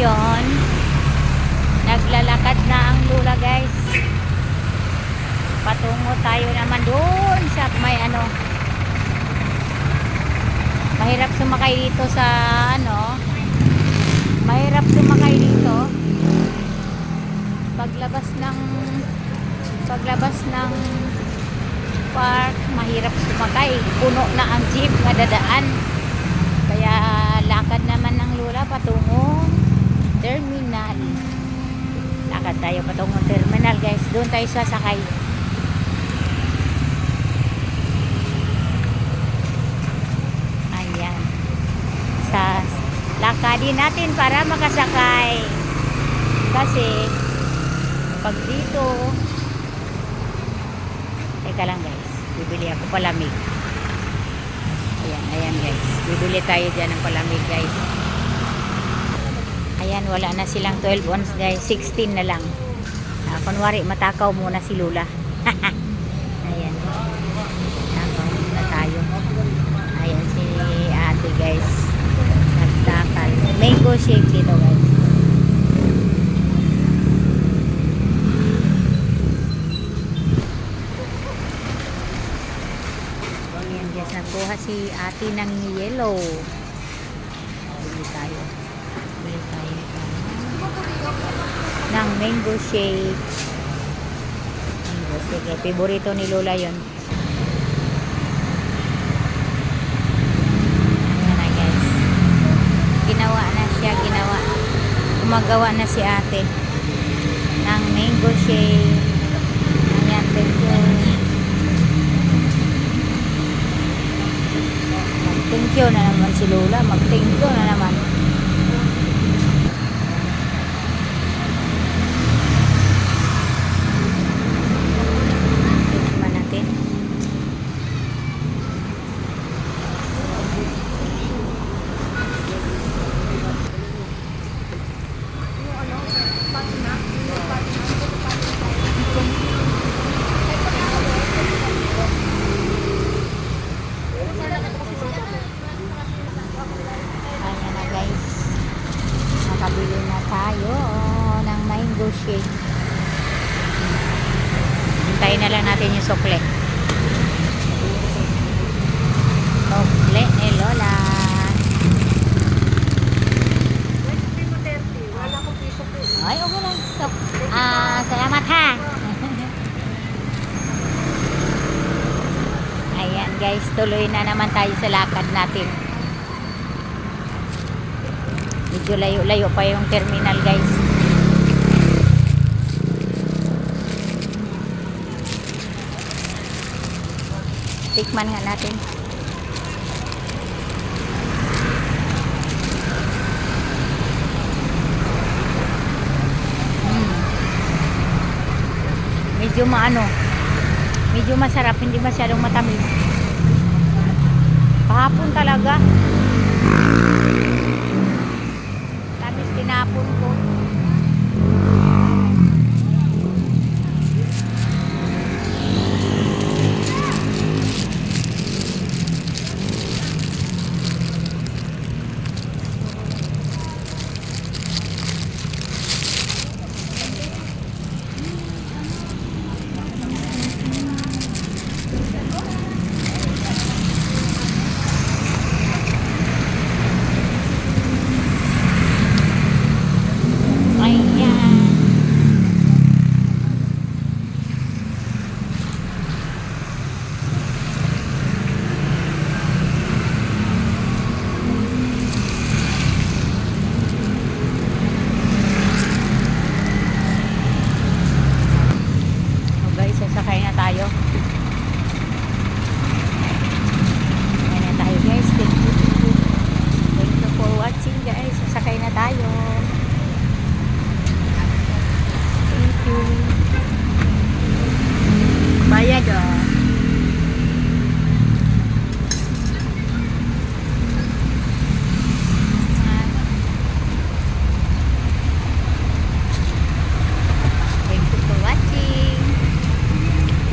ngayon, naglalakad na ang lula guys. Patungo tayo naman doon sa may ano. Mahirap sumakay dito sa ano. Mahirap sumakay dito. Paglabas ng park, mahirap sumakay. Puno na ang jeep na dadaan. Kaya lakad naman ng lula patungong terminal. Lakad tayo patungong terminal guys. Doon tayo sasakay. Ayan. Lakadin natin para makasakay. Kasi pag dito, teka lang guys, bibili ako palamig. Ayan guys, bibili tayo dyan ng palamig guys. Ayan, wala na silang 12 ounce guys, 16 na lang. Kunwari matakaw muna si Lula. Ayan, takaw muna tayo. Ayan si ate guys, nagtakal. Mango shake dito guys. Nagkuha si ate ng yellow. Bili tayo ng mango shake. Favorito ni Lola yon. Ayan na guys, ginawa na siya, gumagawa na si ate ng mango shake. Ayan, thank you. Thank you na naman si Lola. Mag-thank you na naman. Tikman natin. Nakabili na tayo ng mango shake. Hintayin na lang natin yung sukle. Sukle ni Lola. Ay, okay lang. Salamat ha. Ayan guys, tuloy na naman tayo sa lakad natin. Medyo layo-layo pa yung terminal guys. Tikman nga natin. Medyo medyo masarap, hindi masyadong matamis. Kahapon talaga tinapon